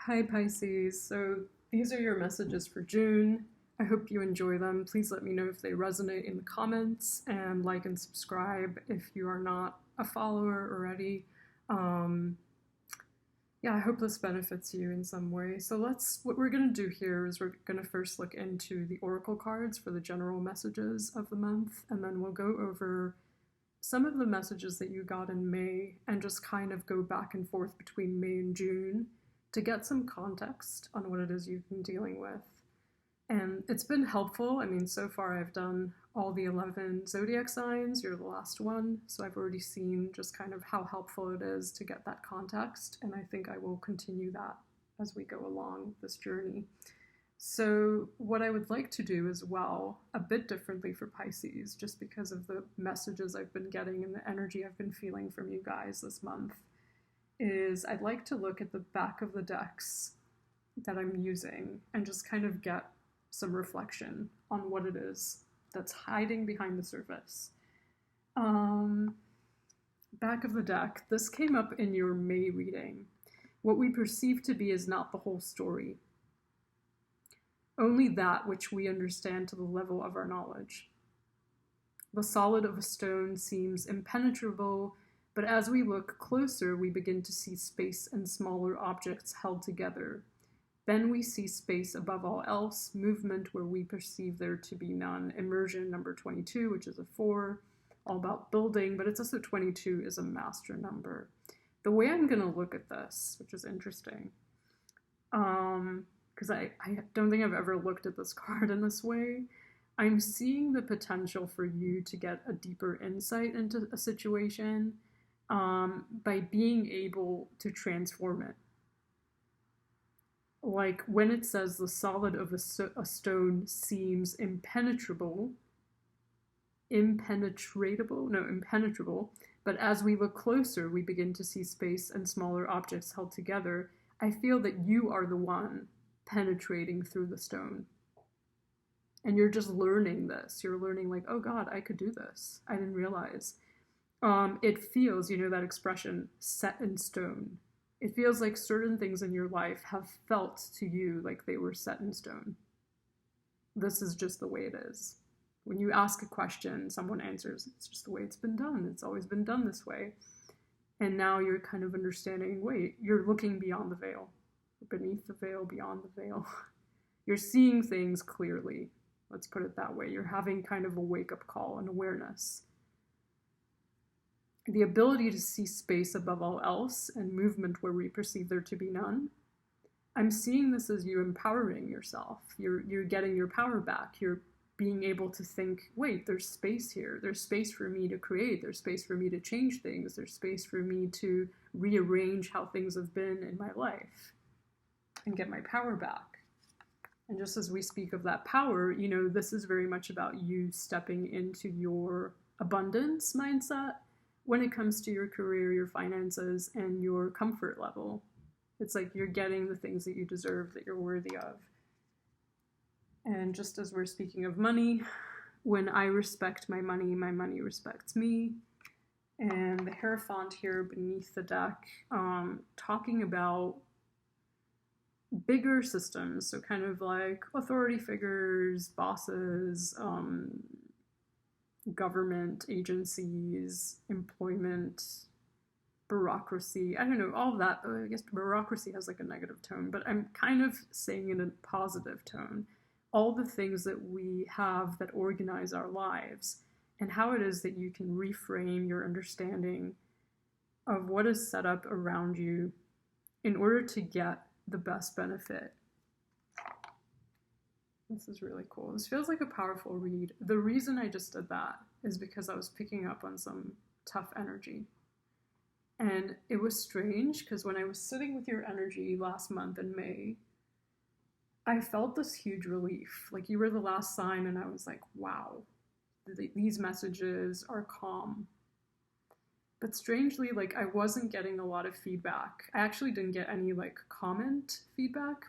Hi Pisces, so these are your messages for June. I hope you enjoy them. Please let me know if they resonate in the comments and like and subscribe if you are not a follower already. Um, yeah, I hope this benefits you in some way. So what we're going to do here is we're going to first look into the oracle cards for the general messages of the month, and then we'll go over some of the messages that you got in May and just kind of go back and forth between May and June to get some context on what it is you've been dealing with. And it's been helpful. I mean, so far I've done all the 11 zodiac signs. You're the last one. So I've already seen just kind of how helpful it is to get that context. And I think I will continue that as we go along this journey. So, what I would like to do as well, a bit differently for Pisces, just because of the messages I've been getting and the energy I've been feeling from you guys this month, is I'd like to look at the back of the decks that I'm using and just kind of get some reflection on what it is that's hiding behind the surface. Back of the deck, this came up in your May reading. What we perceive to be is not the whole story, only that which we understand to the level of our knowledge. The solid of a stone seems impenetrable, but as we look closer, we begin to see space and smaller objects held together. Then we see space above all else, movement where we perceive there to be none. Immersion number 22, which is a 4, all about building, but it's also 22 is a master number. The way I'm going to look at this, which is interesting, because I don't think I've ever looked at this card in this way. I'm seeing the potential for you to get a deeper insight into a situation by being able to transform it. Like when it says the solid of a stone seems impenetrable, but as we look closer, we begin to see space and smaller objects held together. I feel that you are the one penetrating through the stone. And you're just learning this. You're learning like, oh God, I could do this. I didn't realize. It feels, that expression, set in stone. It feels like certain things in your life have felt to you like they were set in stone. This is just the way it is. When you ask a question, someone answers, it's just the way it's been done. It's always been done this way. And now you're kind of understanding, wait, you're looking beyond the veil. Beneath the veil, beyond the veil. You're seeing things clearly. Let's put it that way. You're having kind of a wake-up call, an awareness. The ability to see space above all else and movement where we perceive there to be none. I'm seeing this as you empowering yourself. You're getting your power back. You're being able to think, wait, there's space here. There's space for me to create. There's space for me to change things. There's space for me to rearrange how things have been in my life and get my power back. And just as we speak of that power, this is very much about you stepping into your abundance mindset when it comes to your career, your finances, and your comfort level. It's like you're getting the things that you deserve, that you're worthy of. And just as we're speaking of money, when I respect my money respects me. And the Hierophant here beneath the deck, talking about bigger systems, so kind of like authority figures, bosses, government agencies, employment, bureaucracy. I don't know, all of that. I guess bureaucracy has like a negative tone, but I'm kind of saying in a positive tone. All the things that we have that organize our lives and how it is that you can reframe your understanding of what is set up around you in order to get the best benefit. This is really cool. This feels like a powerful read. The reason I just did that is because I was picking up on some tough energy. And it was strange because when I was sitting with your energy last month in May, I felt this huge relief. Like you were the last sign and I was like, wow, these messages are calm. But strangely, like I wasn't getting a lot of feedback. I actually didn't get any like comment feedback,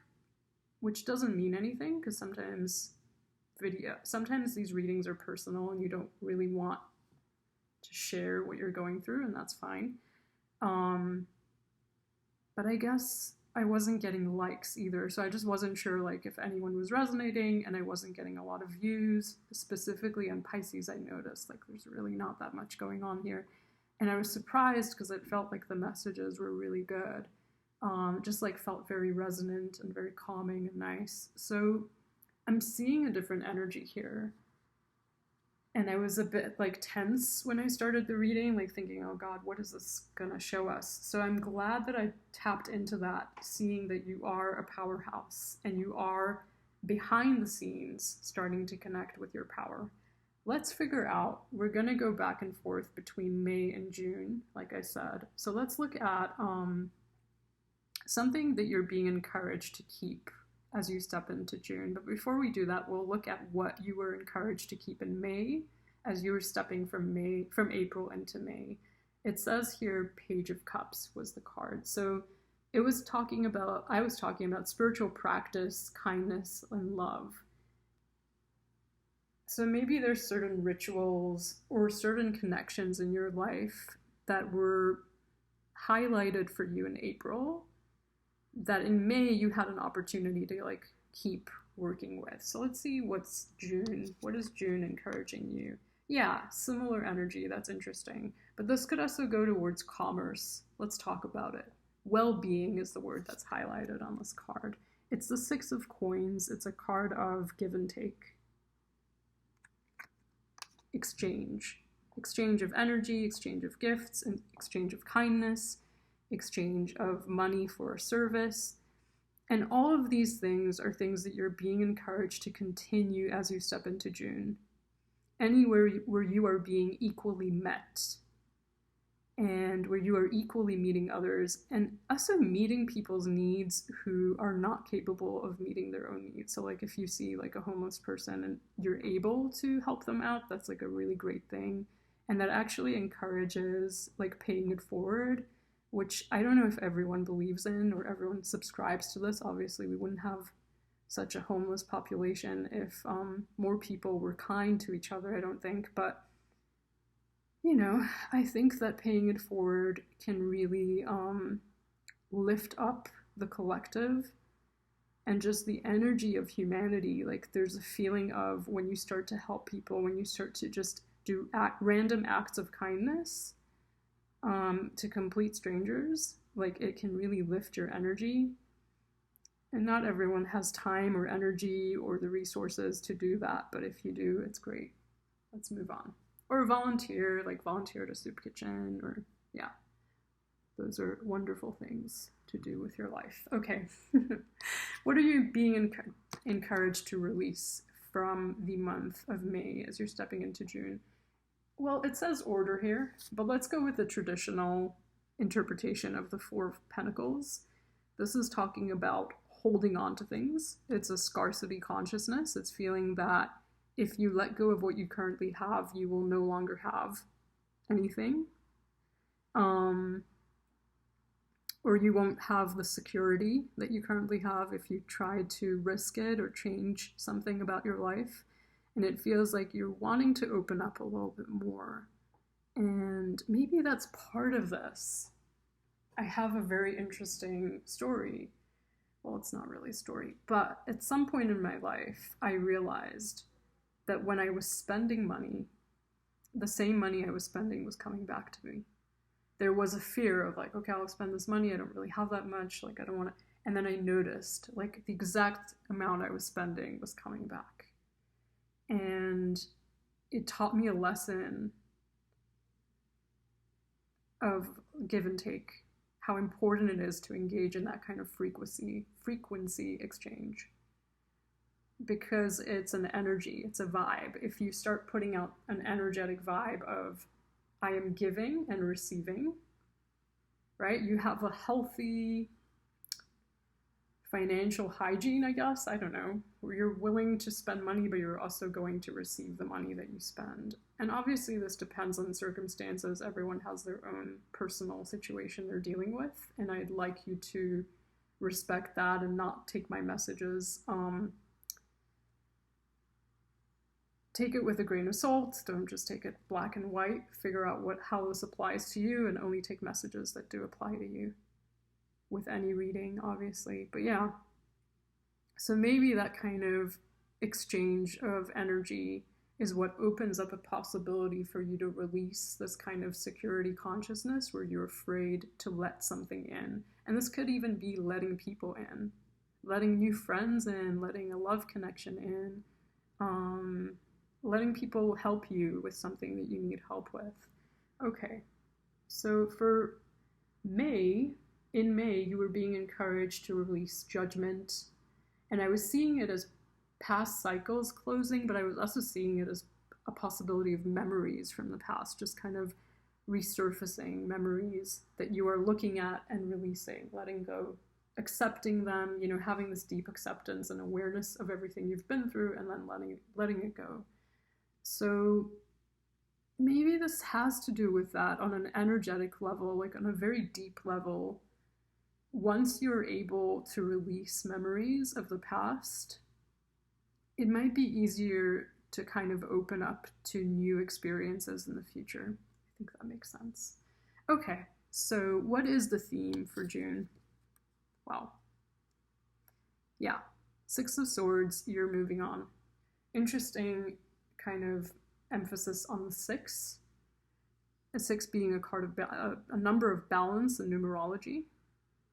which doesn't mean anything because sometimes these readings are personal and you don't really want to share what you're going through, and that's fine. But I guess I wasn't getting likes either. So I just wasn't sure like if anyone was resonating, and I wasn't getting a lot of views. Specifically on Pisces, I noticed like there's really not that much going on here. And I was surprised because it felt like the messages were really good. Just like felt very resonant and very calming and nice. So I'm seeing a different energy here. And I was a bit like tense when I started the reading, like thinking, oh God, what is this gonna show us? So I'm glad that I tapped into that, seeing that you are a powerhouse and you are behind the scenes starting to connect with your power. Let's figure out, we're gonna go back and forth between May and June, like I said. So let's look at something that you're being encouraged to keep as you step into June. But before we do that, we'll look at what you were encouraged to keep in May as you were stepping from April into May. It says here, Page of Cups was the card. So I was talking about spiritual practice, kindness, and love. So maybe there's certain rituals or certain connections in your life that were highlighted for you in April that in May you had an opportunity to like keep working with. So let's see what's June. What is June encouraging you? Yeah, similar energy. That's interesting. But this could also go towards commerce. Let's talk about it. Well-being is the word that's highlighted on this card. It's the Six of Coins. It's a card of give and take. Exchange of energy, exchange of gifts, and exchange of kindness, exchange of money for a service. And all of these things are things that you're being encouraged to continue as you step into June. Anywhere where you are being equally met and where you are equally meeting others, and also meeting people's needs who are not capable of meeting their own needs. So like if you see like a homeless person and you're able to help them out, that's like a really great thing. And that actually encourages like paying it forward, which I don't know if everyone believes in or everyone subscribes to this. Obviously, we wouldn't have such a homeless population if more people were kind to each other, I don't think. But, you know, I think that paying it forward can really lift up the collective and just the energy of humanity. Like there's a feeling of when you start to help people, when you start to just do random acts of kindness, to complete strangers, like it can really lift your energy. And not everyone has time or energy or the resources to do that, but if you do, it's great. Let's move on. Or volunteer at a soup kitchen, or yeah, those are wonderful things to do with your life. Okay, what are you being encouraged to release from the month of May as you're stepping into June? Well, it says order here, but let's go with the traditional interpretation of the Four of Pentacles. This is talking about holding on to things. It's a scarcity consciousness. It's feeling that if you let go of what you currently have, you will no longer have anything. Or you won't have the security that you currently have if you try to risk it or change something about your life. And it feels like you're wanting to open up a little bit more. And maybe that's part of this. I have a very interesting story. Well, it's not really a story, but at some point in my life, I realized that when I was spending money, the same money I was spending was coming back to me. There was a fear of like, okay, I'll spend this money. I don't really have that much. Like, I don't want to. And then I noticed like the exact amount I was spending was coming back. And it taught me a lesson of give and take, how important it is to engage in that kind of frequency exchange. Because it's an energy, it's a vibe. If you start putting out an energetic vibe of, I am giving and receiving, right? You have a healthy financial hygiene, I guess, I don't know, where you're willing to spend money, but you're also going to receive the money that you spend. And obviously this depends on circumstances. Everyone has their own personal situation they're dealing with, and I'd like you to respect that and not take my messages. Take it with a grain of salt. Don't just take it black and white. Figure out how this applies to you, and only take messages that do apply to you. with any reading, obviously. But yeah, so maybe that kind of exchange of energy is what opens up a possibility for you to release this kind of security consciousness where you're afraid to let something in. And this could even be letting people in, letting new friends in, letting a love connection in, letting people help you with something that you need help with. Okay, so for May, in May, you were being encouraged to release judgment. And I was seeing it as past cycles closing, but I was also seeing it as a possibility of memories from the past, just kind of resurfacing memories that you are looking at and releasing, letting go, accepting them, you know, having this deep acceptance and awareness of everything you've been through, and then letting it go. So maybe this has to do with that on an energetic level, like on a very deep level. Once you're able to release memories of the past, it might be easier to kind of open up to new experiences in the future. I think that makes sense. Okay, so what is the theme for June? Wow. Yeah, Six of Swords, you're moving on. Interesting kind of emphasis on the six. A six being a card of a number of balance in numerology,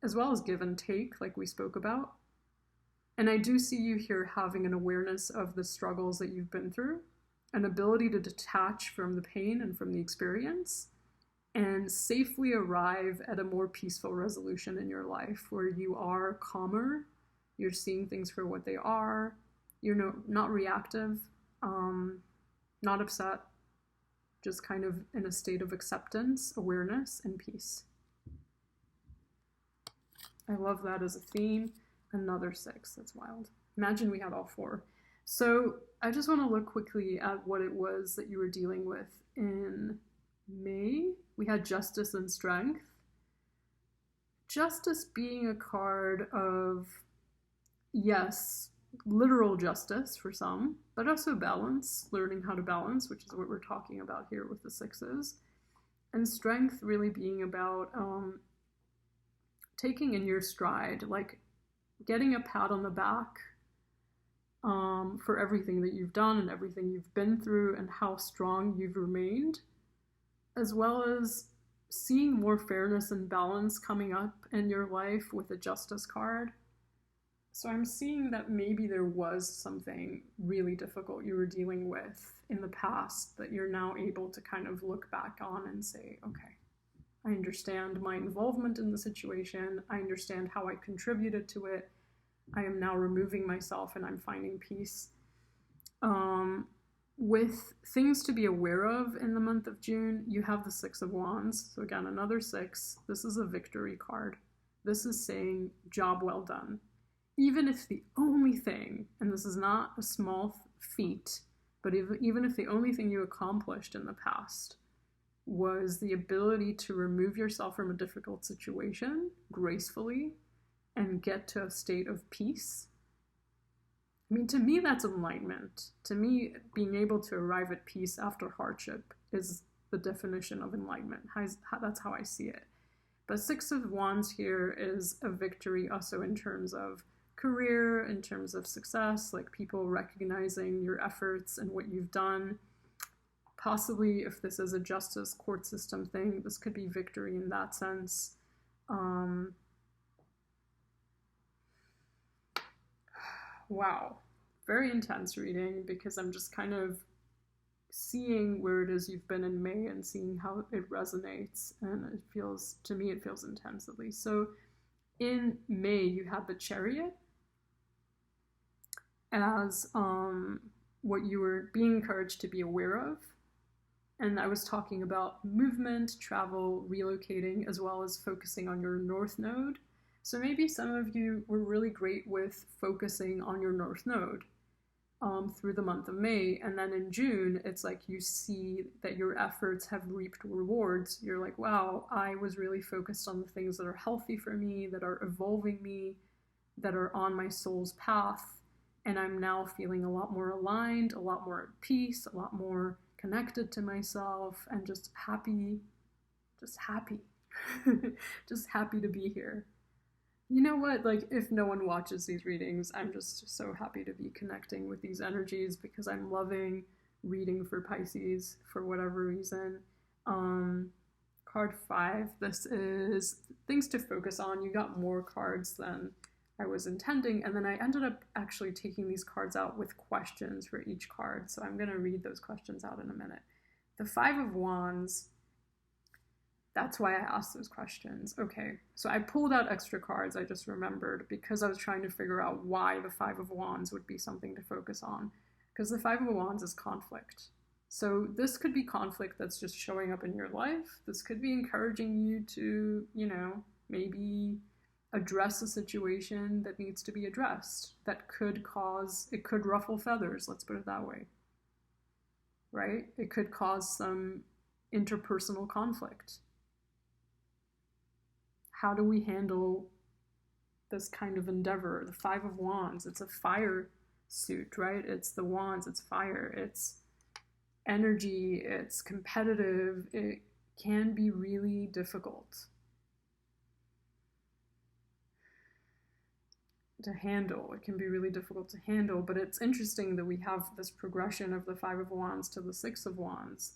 as well as give and take, like we spoke about. And I do see you here having an awareness of the struggles that you've been through, an ability to detach from the pain and from the experience, and safely arrive at a more peaceful resolution in your life where you are calmer, you're seeing things for what they are, you're not reactive, not upset, just kind of in a state of acceptance, awareness, and peace. I love that as a theme. Another six, that's wild. Imagine we had all four. So I just want to look quickly at what it was that you were dealing with in May. We had Justice and Strength. Justice being a card of, yes, literal justice for some, but also balance, learning how to balance, which is what we're talking about here with the sixes. And strength really being about taking in your stride, like getting a pat on the back for everything that you've done and everything you've been through and how strong you've remained, as well as seeing more fairness and balance coming up in your life with a Justice card. So I'm seeing that maybe there was something really difficult you were dealing with in the past that you're now able to kind of look back on and say, okay, I understand my involvement in the situation. I understand how I contributed to it. I am now removing myself and I'm finding peace. With things to be aware of in the month of June, you have the Six of Wands. So again, another six. This is a victory card. This is saying, job well done. Even if the only thing, and this is not a small feat, but even if the only thing you accomplished in the past was the ability to remove yourself from a difficult situation gracefully and get to a state of peace. I mean, to me, that's enlightenment. To me, being able to arrive at peace after hardship is the definition of enlightenment. That's how I see it. But Six of Wands here is a victory also in terms of career, in terms of success, like people recognizing your efforts and what you've done. Possibly, if this is a justice court system thing, this could be victory in that sense. Wow, very intense reading because I'm just kind of seeing where it is you've been in May and seeing how it resonates, and it feels, to me, it feels intense at least. So in May, you have the Chariot as what you were being encouraged to be aware of. And I was talking about movement, travel, relocating, as well as focusing on your North Node. So maybe some of you were really great with focusing on your North Node through the month of May. And then in June, it's like you see that your efforts have reaped rewards. You're like, wow, I was really focused on the things that are healthy for me, that are evolving me, that are on my soul's path. And I'm now feeling a lot more aligned, a lot more at peace, a lot more connected to myself, and just happy, just happy to be here. You know what? Like, if no one watches these readings, I'm just so happy to be connecting with these energies because I'm loving reading for Pisces for whatever reason. Um, Card 5, this is things to focus on. You got more cards than I was intending, and then I ended up actually taking these cards out with questions for each card, so I'm going to read those questions out in a minute. The 5 of Wands, that's why I asked those questions. Okay, so I pulled out extra cards, I just remembered, because I was trying to figure out why the 5 of Wands would be something to focus on. Because the 5 of Wands is conflict. So this could be conflict that's just showing up in your life. This could be encouraging you to, maybe address a situation that needs to be addressed. That could it could ruffle feathers, let's put it that way. Right? It could cause some interpersonal conflict. How do we handle this kind of endeavor? The 5 of Wands, it's a fire suit, right? It's the wands, it's fire, it's energy, it's competitive. It can be really difficult to handle. It can be really difficult to handle, but it's interesting that we have this progression of the 5 of Wands to the 6 of Wands.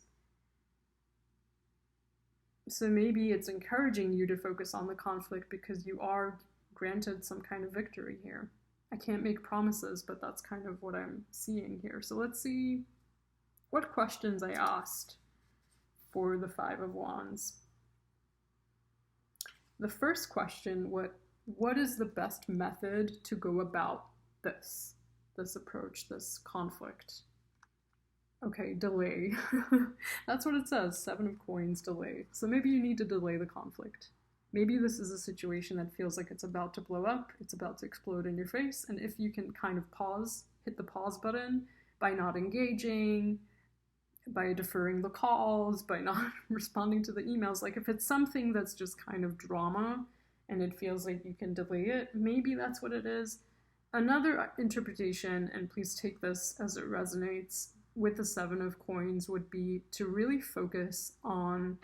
So maybe it's encouraging you to focus on the conflict because you are granted some kind of victory here. I can't make promises, but that's kind of what I'm seeing here. So let's see what questions I asked for the 5 of Wands. The first question, what is the best method to go about this approach, this conflict? Okay, delay. That's what it says, 7 of Coins, delay. So maybe you need to delay the conflict. Maybe this is a situation that feels like it's about to blow up, it's about to explode in your face, and if you can kind of hit the pause button by not engaging, by deferring the calls, by not responding to the emails, like if it's something that's just kind of drama and it feels like you can delay it, maybe that's what it is. Another interpretation, and please take this as it resonates, with the 7 of Coins would be to really focus on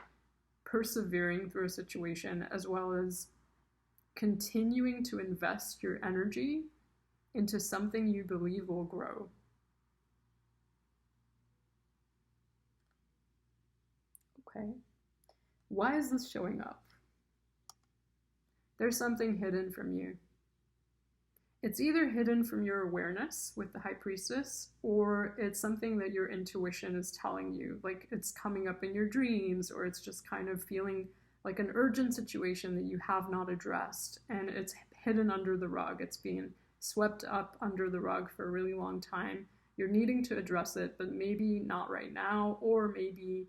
persevering through a situation as well as continuing to invest your energy into something you believe will grow. Okay. Why is this showing up? There's something hidden from you. It's either hidden from your awareness with the High Priestess, or it's something that your intuition is telling you, like it's coming up in your dreams, or it's just kind of feeling like an urgent situation that you have not addressed, and it's hidden under the rug. It's being swept up under the rug for a really long time. You're needing to address it, but maybe not right now, or maybe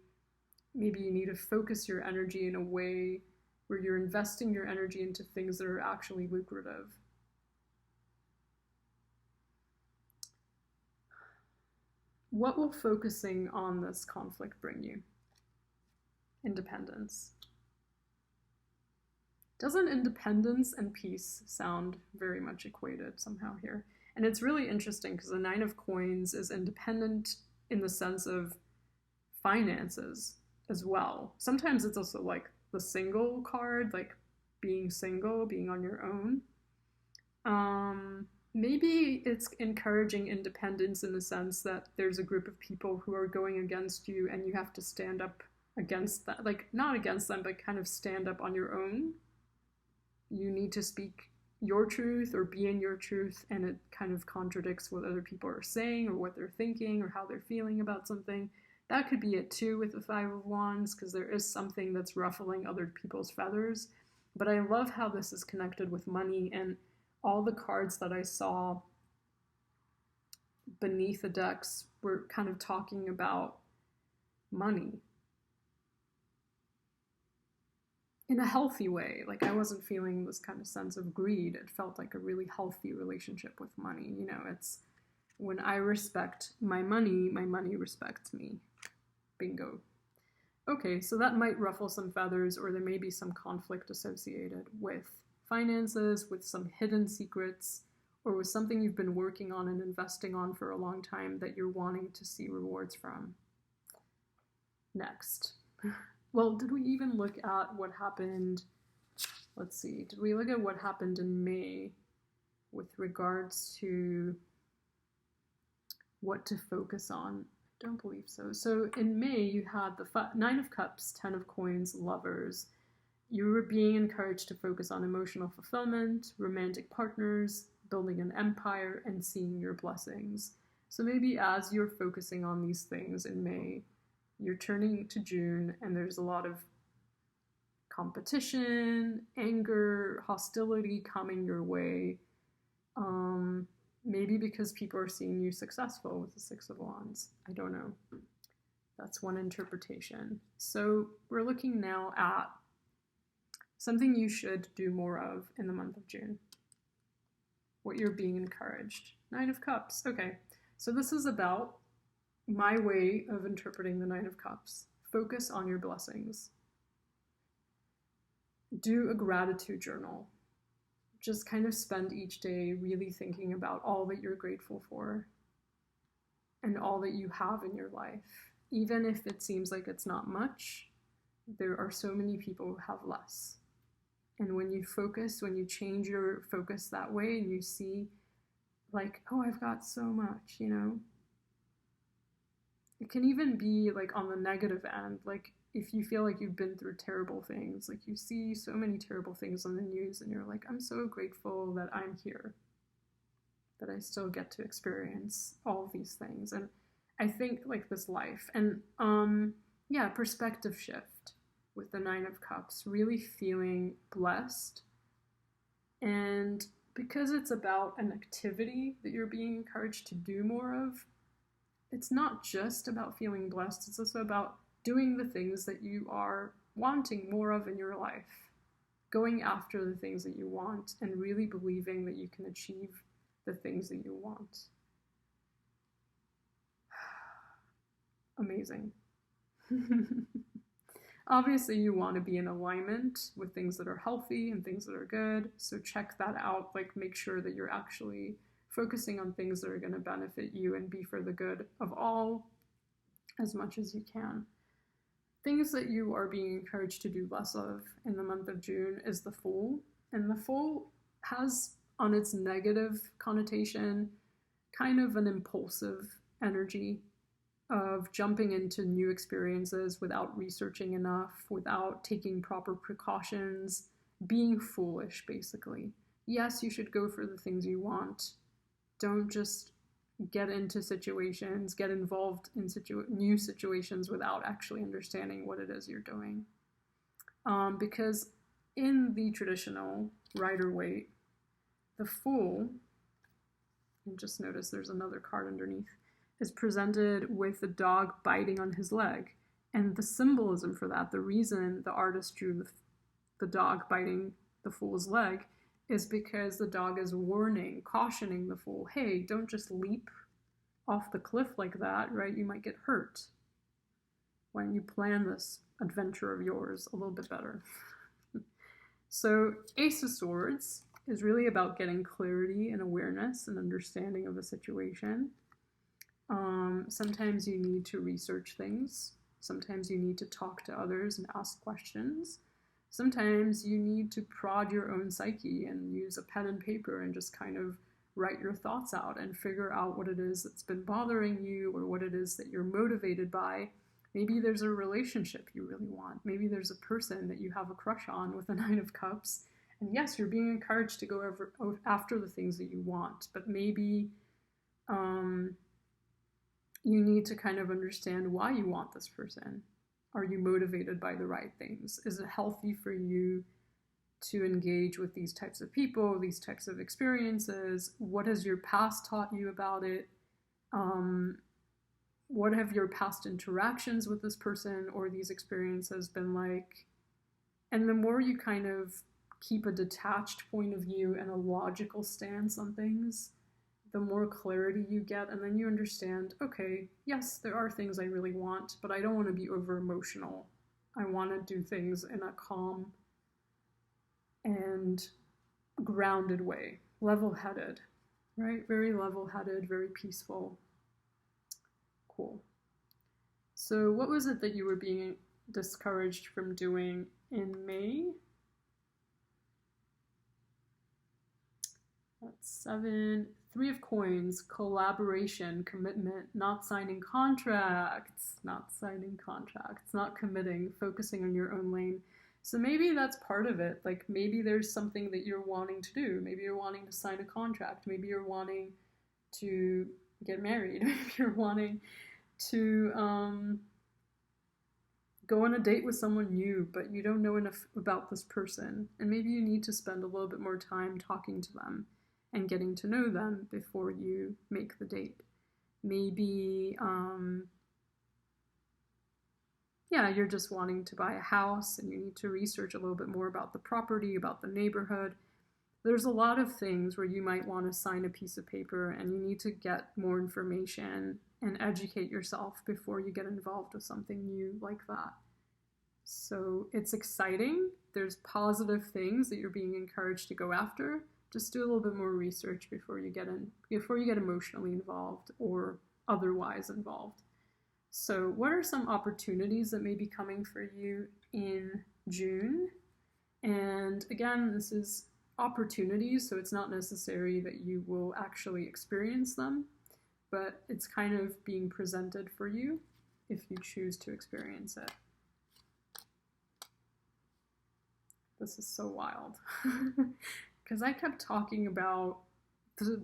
you need to focus your energy in a way where you're investing your energy into things that are actually lucrative. What will focusing on this conflict bring you? Independence. Doesn't independence and peace sound very much equated somehow here? And it's really interesting because the 9 of Coins is independent in the sense of finances as well. Sometimes it's also like the single card, like being single, being on your own. Maybe it's encouraging independence in the sense that there's a group of people who are going against you and you have to stand up against that, like not against them, but kind of stand up on your own. You need to speak your truth or be in your truth, and it kind of contradicts what other people are saying or what they're thinking or how they're feeling about something. That could be it too with the 5 of Wands, because there is something that's ruffling other people's feathers. But I love how this is connected with money, and all the cards that I saw beneath the decks were kind of talking about money in a healthy way. Like I wasn't feeling this kind of sense of greed. It felt like a really healthy relationship with money. You know, it's when I respect my money respects me. Bingo. Okay, so that might ruffle some feathers, or there may be some conflict associated with finances, with some hidden secrets, or with something you've been working on and investing on for a long time that you're wanting to see rewards from. Next. Well, did we even look at what happened let's see, did we look at what happened in May with regards to what to focus on? I don't believe so. So in May, you had the Nine of Cups, Ten of Coins, Lovers. You were being encouraged to focus on emotional fulfillment, romantic partners, building an empire, and seeing your blessings. So maybe as you're focusing on these things in May, you're turning to June and there's a lot of competition, anger, hostility coming your way. Maybe because people are seeing you successful with the Six of Wands. I don't know. That's one interpretation. So we're looking now at something you should do more of in the month of June. What you're being encouraged. Nine of Cups. Okay. So this is about my way of interpreting the Nine of Cups. Focus on your blessings. Do a gratitude journal. Just kind of spend each day really thinking about all that you're grateful for and all that you have in your life. Even if it seems like it's not much, there are so many people who have less. And when you focus, when you change your focus that way and you see like, oh, I've got so much, you know. It can even be like on the negative end, like if you feel like you've been through terrible things, like you see so many terrible things on the news and you're like, I'm so grateful that I'm here, that I still get to experience all of these things. And I think like this life and perspective shift with the Nine of Cups, really feeling blessed. And because it's about an activity that you're being encouraged to do more of, it's not just about feeling blessed, it's also about doing the things that you are wanting more of in your life, going after the things that you want, and really believing that you can achieve the things that you want. Amazing. Obviously, you want to be in alignment with things that are healthy and things that are good, so check that out, like make sure that you're actually focusing on things that are going to benefit you and be for the good of all as much as you can. Things that you are being encouraged to do less of in the month of June is the Fool. And the Fool has, on its negative connotation, kind of an impulsive energy of jumping into new experiences without researching enough, without taking proper precautions, being foolish, basically. Yes, you should go for the things you want. Don't just get into situations, get involved in new situations without actually understanding what it is you're doing. Because in the traditional Rider-Waite, the Fool, and just notice there's another card underneath, is presented with a dog biting on his leg. And the symbolism for that, the reason the artist drew the dog biting the Fool's leg, is because the dog is warning, cautioning the Fool, hey, don't just leap off the cliff like that, right? You might get hurt. Why don't you plan this adventure of yours a little bit better? So Ace of Swords is really about getting clarity and awareness and understanding of a situation. Sometimes you need to research things. Sometimes you need to talk to others and ask questions. Sometimes you need to prod your own psyche and use a pen and paper and just kind of write your thoughts out and figure out what it is that's been bothering you or what it is that you're motivated by. Maybe there's a relationship you really want. Maybe there's a person that you have a crush on with the Nine of Cups. And yes, you're being encouraged to go after the things that you want, but maybe you need to kind of understand why you want this person. Are you motivated by the right things? Is it healthy for you to engage with these types of people, these types of experiences? What has your past taught you about it? What have your past interactions with this person or these experiences been like? And the more you kind of keep a detached point of view and a logical stance on things, the more clarity you get, and then you understand, okay, yes, there are things I really want, but I don't want to be over emotional. I want to do things in a calm and grounded way, level-headed, right? Very level-headed, very peaceful. Cool. So what was it that you were being discouraged from doing in May? 7, 3 of coins, collaboration, commitment, not signing contracts, not committing, focusing on your own lane. So maybe that's part of it. Like maybe there's something that you're wanting to do. Maybe you're wanting to sign a contract. Maybe you're wanting to get married. Maybe you're wanting to go on a date with someone new, but you don't know enough about this person. And maybe you need to spend a little bit more time talking to them and getting to know them before you make the date. Maybe, you're just wanting to buy a house and you need to research a little bit more about the property, about the neighborhood. There's a lot of things where you might want to sign a piece of paper and you need to get more information and educate yourself before you get involved with something new like that. So it's exciting. There's positive things that you're being encouraged to go after. Just do a little bit more research before you get emotionally involved or otherwise involved. So what are some opportunities that may be coming for you in June? And again, this is opportunities, so it's not necessary that you will actually experience them, but it's kind of being presented for you if you choose to experience it. This is so wild. Because I kept talking about,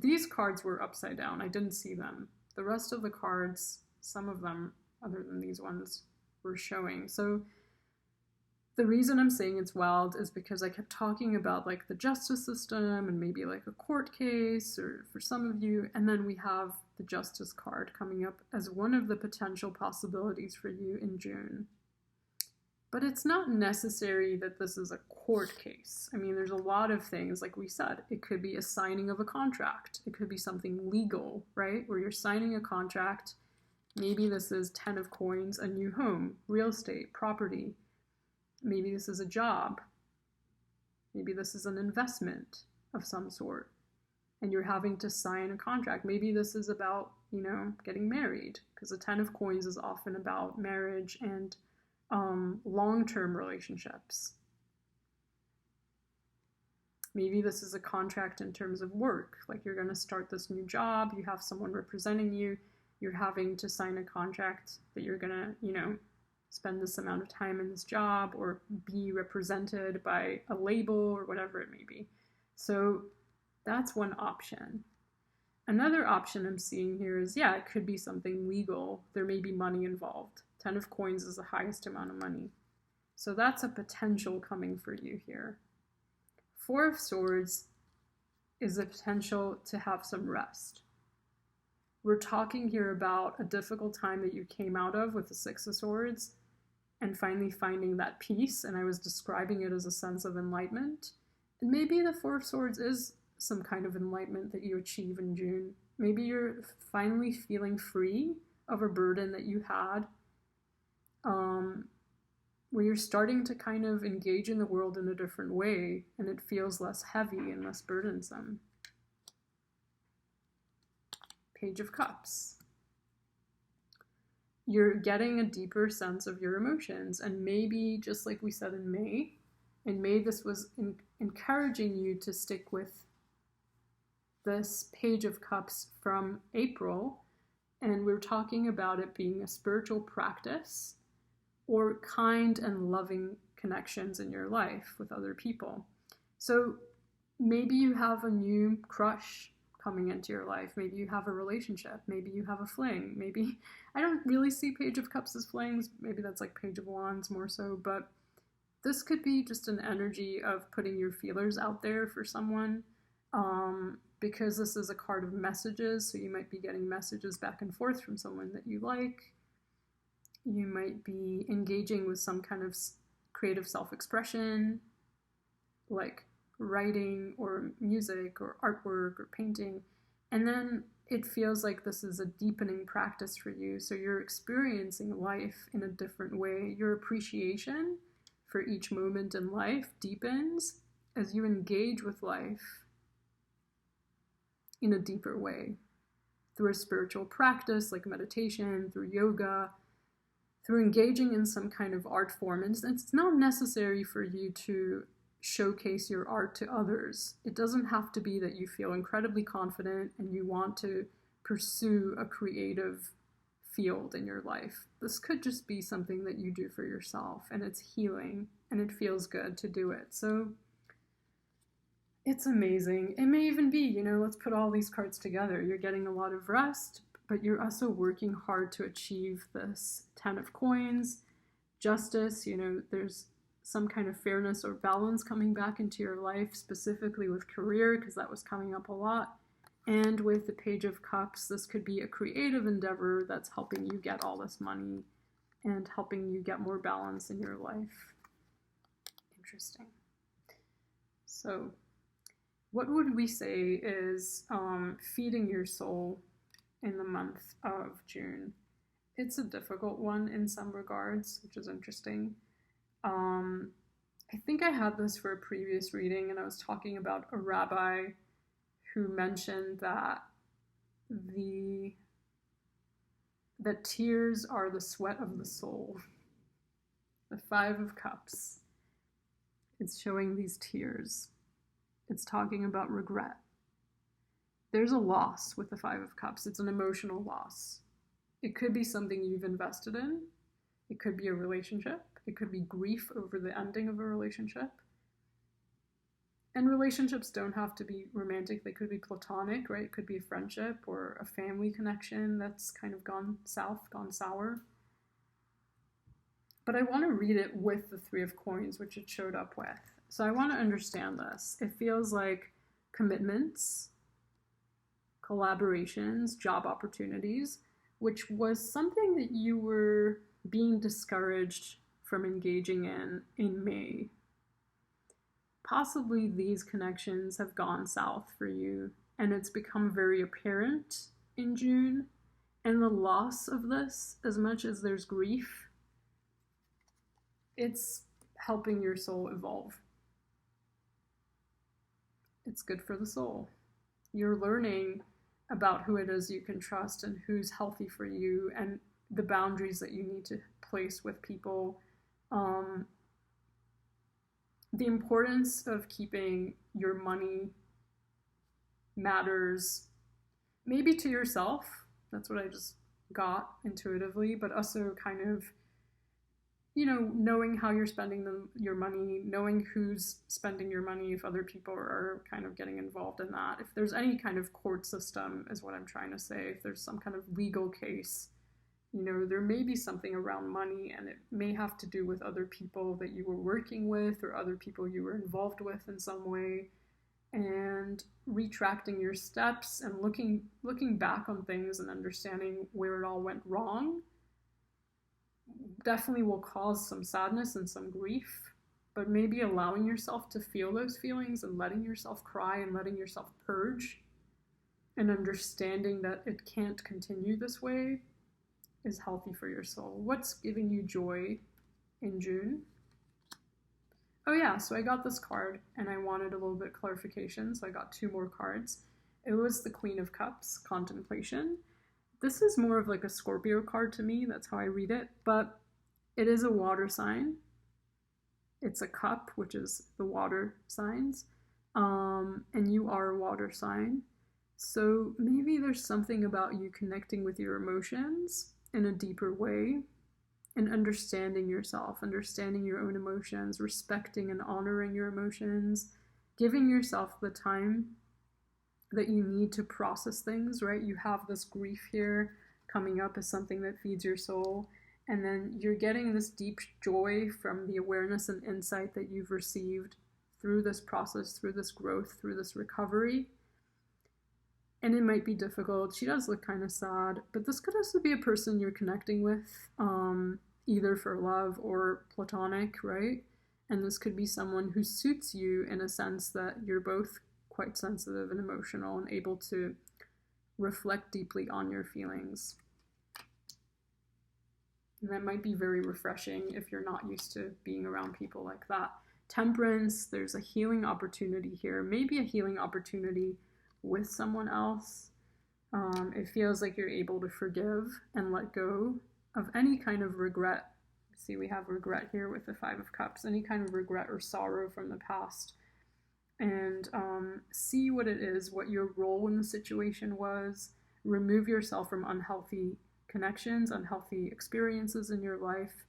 these cards were upside down. I didn't see them. The rest of the cards, some of them, other than these ones, were showing. So the reason I'm saying it's wild is because I kept talking about like the justice system and maybe like a court case or for some of you. And then we have the justice card coming up as one of the potential possibilities for you in June. But it's not necessary that this is a court case. I mean, there's a lot of things, like we said, it could be a signing of a contract. It could be something legal, right? Where you're signing a contract. Maybe this is 10 of coins, a new home, real estate, property. Maybe this is a job. Maybe this is an investment of some sort. And you're having to sign a contract. Maybe this is about, getting married. Because the 10 of coins is often about marriage and long-term relationships. Maybe this is a contract in terms of work, like you're going to start this new job, you have someone representing you, you're having to sign a contract that you're going to, spend this amount of time in this job or be represented by a label or whatever it may be. So that's one option. Another option I'm seeing here is, it could be something legal. There may be money involved. 10 of coins is the highest amount of money. So that's a potential coming for you here. 4 of swords is a potential to have some rest. We're talking here about a difficult time that you came out of with the 6 of swords and finally finding that peace. And I was describing it as a sense of enlightenment. And maybe the 4 of swords is some kind of enlightenment that you achieve in June. Maybe you're finally feeling free of a burden that you had, where you're starting to kind of engage in the world in a different way, and it feels less heavy and less burdensome. Page of Cups. You're getting a deeper sense of your emotions, and maybe, just like we said in May this was encouraging you to stick with this Page of Cups from April, and we're talking about it being a spiritual practice or kind and loving connections in your life with other people. So maybe you have a new crush coming into your life. Maybe you have a relationship. Maybe you have a fling. Maybe, I don't really see Page of Cups as flings. Maybe that's like Page of Wands more so, but this could be just an energy of putting your feelers out there for someone, because this is a card of messages, so you might be getting messages back and forth from someone that you like. You might be engaging with some kind of creative self-expression, like writing or music or artwork or painting. And then it feels like this is a deepening practice for you. So you're experiencing life in a different way. Your appreciation for each moment in life deepens as you engage with life in a deeper way, through a spiritual practice like meditation, through yoga, through engaging in some kind of art form. And it's not necessary for you to showcase your art to others. It doesn't have to be that you feel incredibly confident and you want to pursue a creative field in your life. This could just be something that you do for yourself, and it's healing and it feels good to do it. So it's amazing. It may even be, let's put all these cards together. You're getting a lot of rest, but you're also working hard to achieve this 10 of coins, justice. There's some kind of fairness or balance coming back into your life, specifically with career, because that was coming up a lot. And with the Page of Cups, this could be a creative endeavor that's helping you get all this money and helping you get more balance in your life. Interesting. So what would we say is feeding your soul in the month of June? It's a difficult one in some regards, which is interesting. I think I had this for a previous reading, and I was talking about a rabbi who mentioned that that tears are the sweat of the soul. The 5 of Cups. It's showing these tears. It's talking about regret. There's a loss with the 5 of Cups. It's an emotional loss. It could be something you've invested in. It could be a relationship. It could be grief over the ending of a relationship. And relationships don't have to be romantic. They could be platonic, right? It could be a friendship or a family connection that's kind of gone south, gone sour. But I want to read it with the 3 of coins, which it showed up with. So I want to understand this. It feels like commitments, collaborations, job opportunities, which was something that you were being discouraged from engaging in May. Possibly these connections have gone south for you, and it's become very apparent in June. And the loss of this, as much as there's grief, it's helping your soul evolve. It's good for the soul. You're learning about who it is you can trust and who's healthy for you and the boundaries that you need to place with people. The importance of keeping your money matters maybe to yourself. That's what I just got intuitively, but also kind of, knowing how you're spending your money, knowing who's spending your money, if other people are kind of getting involved in that. If there's any kind of court system, is what I'm trying to say. If there's some kind of legal case, there may be something around money, and it may have to do with other people that you were working with or other people you were involved with in some way. And retracting your steps and looking back on things and understanding where it all went wrong definitely will cause some sadness and some grief, but maybe allowing yourself to feel those feelings and letting yourself cry and letting yourself purge and understanding that it can't continue this way is healthy for your soul. What's giving you joy in June? Oh yeah, so I got this card and I wanted a little bit of clarification, so I got 2 more cards. It was the Queen of Cups, Contemplation. This is more of like a Scorpio card to me, that's how I read it, but it is a water sign. It's a cup, which is the water signs, and you are a water sign. So maybe there's something about you connecting with your emotions in a deeper way and understanding yourself, understanding your own emotions, respecting and honoring your emotions, giving yourself the time that you need to process things, right? You have this grief here coming up as something that feeds your soul, and then you're getting this deep joy from the awareness and insight that you've received through this process, through this growth, through this recovery. And it might be difficult. She does look kind of sad, but this could also be a person you're connecting with, either for love or platonic, right? And this could be someone who suits you in a sense that you're both quite sensitive and emotional and able to reflect deeply on your feelings. And that might be very refreshing if you're not used to being around people like that. Temperance, there's a healing opportunity here, maybe a healing opportunity with someone else. It feels like you're able to forgive and let go of any kind of regret See, we have regret here with the Five of Cups, any kind of regret or sorrow from the past. And see what it is, what your role in the situation was. Remove yourself from unhealthy connections, unhealthy experiences in your life,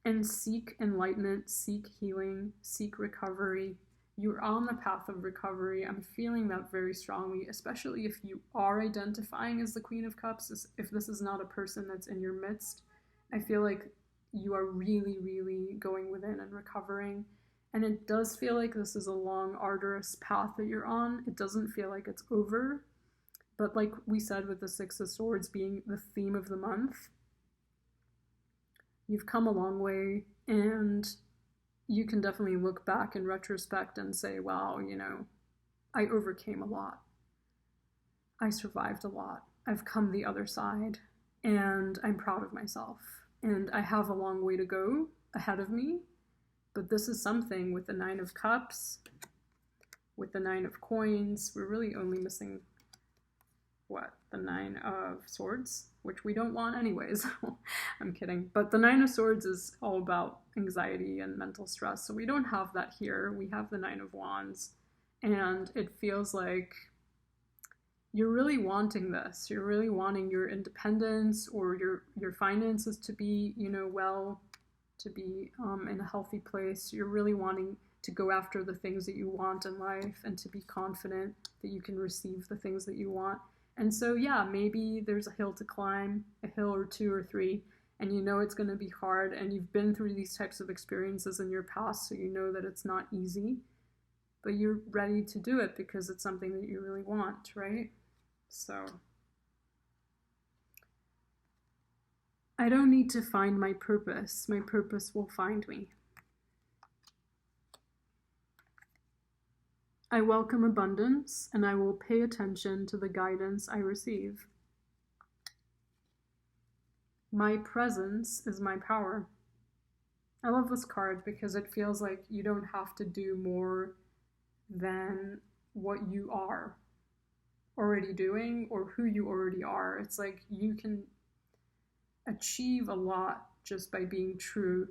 and seek enlightenment, seek healing, seek recovery. You're on the path of recovery. I'm feeling that very strongly, especially if you are identifying as the Queen of Cups. If this is not a person that's in your midst, I feel like you are really, really going within and recovering. And it does feel like this is a long, arduous path that you're on. It doesn't feel like it's over. But like we said with the Six of Swords being the theme of the month, you've come a long way, and you can definitely look back in retrospect and say, wow, you know, I overcame a lot. I survived a lot. I've come the other side, and I'm proud of myself. And I have a long way to go ahead of me. But this is something with the Nine of Cups, with the Nine of Coins. We're really only missing, what, the Nine of Swords, which we don't want anyways. I'm kidding. But the Nine of Swords is all about anxiety and mental stress. So we don't have that here. We have the Nine of Wands. And it feels like you're really wanting this. You're really wanting your independence or your finances to be, you know, well, to be in a healthy place. You're really wanting to go after the things that you want in life and to be confident that you can receive the things that you want. And so, yeah, maybe there's a hill to climb, a hill or two or three, and you know it's going to be hard, and you've been through these types of experiences in your past, so you know that it's not easy, but you're ready to do it because it's something that you really want, right? So I don't need to find my purpose. My purpose will find me. I welcome abundance, and I will pay attention to the guidance I receive. My presence is my power. I love this card because it feels like you don't have to do more than what you are already doing or who you already are. It's like you can achieve a lot just by being true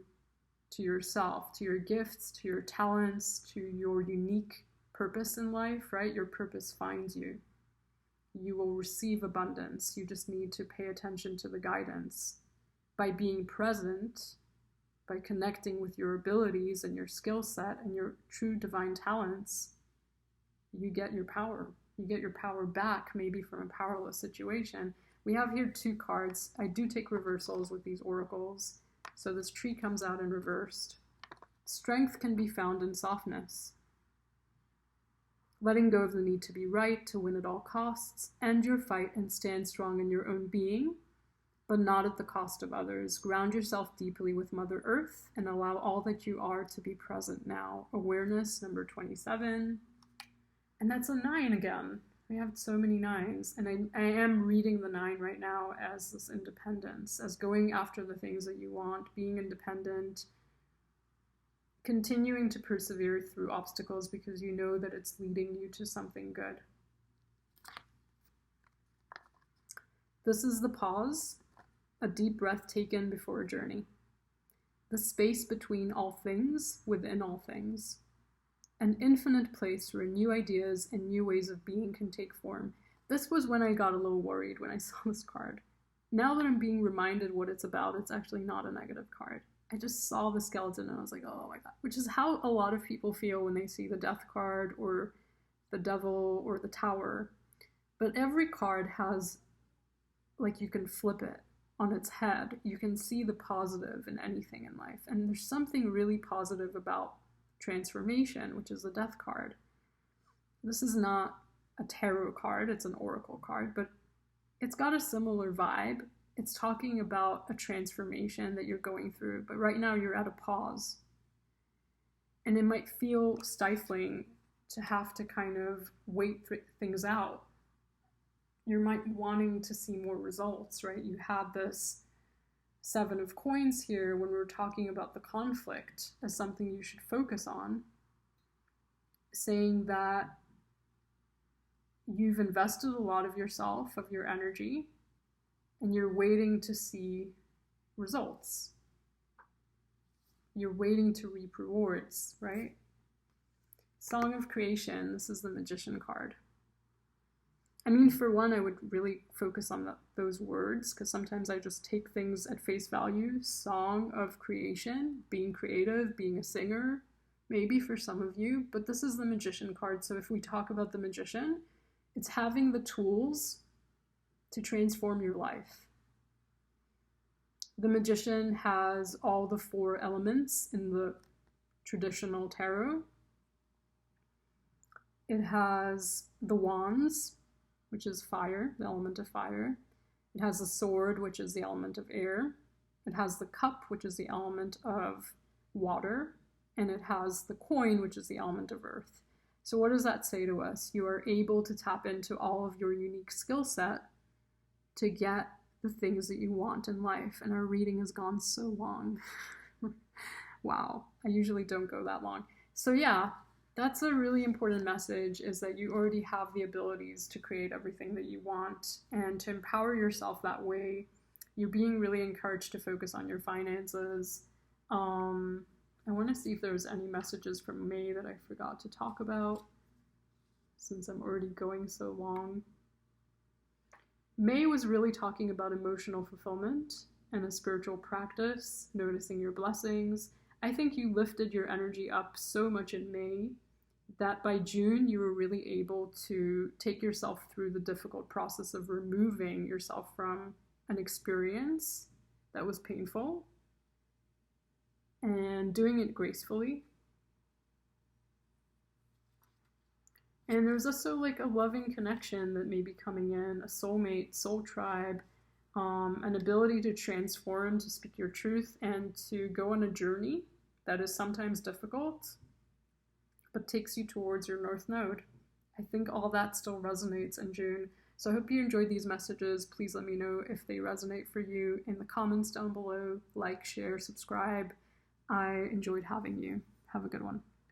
to yourself, to your gifts, to your talents, to your unique purpose in life, right? Your purpose finds you. You will receive abundance. You just need to pay attention to the guidance. By being present, by connecting with your abilities and your skill set and your true divine talents, you get your power. You get your power back, maybe from a powerless situation. We have here two cards. I do take reversals with these oracles. So this tree comes out in reversed. Strength can be found in softness. Letting go of the need to be right, to win at all costs. End your fight and stand strong in your own being, but not at the cost of others. Ground yourself deeply with Mother Earth and allow all that you are to be present now. Awareness, number 27. And that's a 9 again. We have so many 9s. And I am reading the 9 right now as this independence, as going after the things that you want, being independent, continuing to persevere through obstacles because you know that it's leading you to something good. This is the pause, a deep breath taken before a journey. The space between all things, within all things. An infinite place where new ideas and new ways of being can take form. This was when I got a little worried when I saw this card. Now that I'm being reminded what it's about, it's actually not a negative card. I just saw the skeleton and I was like, oh my god. Which is how a lot of people feel when they see the Death card or the Devil or the Tower. But every card has, like, you can flip it on its head. You can see the positive in anything in life. And there's something really positive about transformation, which is the Death card. This is not a tarot card, it's an oracle card, but it's got a similar vibe. It's talking about a transformation that you're going through, but right now you're at a pause. And it might feel stifling to have to kind of wait things out. You might be wanting to see more results, right? You had this 7 of Coins here when we're talking about the conflict as something you should focus on, saying that you've invested a lot of yourself, of your energy, and you're waiting to see results. You're waiting to reap rewards, right? Song of Creation, this is the Magician card. I mean, for one, I would really focus on those words, because sometimes I just take things at face value. Song of Creation, being creative, being a singer, maybe for some of you, but this is the Magician card. So if we talk about the Magician, it's having the tools to transform your life. The Magician has all the 4 elements in the traditional tarot. It has the wands, which is fire, the element of fire. It has the sword, which is the element of air. It has the cup, which is the element of water. And it has the coin, which is the element of earth. So what does that say to us? You are able to tap into all of your unique skill set to get the things that you want in life. And our reading has gone so long. Wow, I usually don't go that long. So yeah, that's a really important message, is that you already have the abilities to create everything that you want and to empower yourself that way. You're being really encouraged to focus on your finances. I want to see if there's any messages from May that I forgot to talk about, since I'm already going so long. May was really talking about emotional fulfillment and a spiritual practice, noticing your blessings. I think you lifted your energy up so much in May that by June you were really able to take yourself through the difficult process of removing yourself from an experience that was painful and doing it gracefully. And there's also like a loving connection that may be coming in, a soulmate, soul tribe, an ability to transform, to speak your truth, and to go on a journey that is sometimes difficult, but takes you towards your North Node. I think all that still resonates in June. So I hope you enjoyed these messages. Please let me know if they resonate for you in the comments down below. Like, share, subscribe. I enjoyed having you. Have a good one.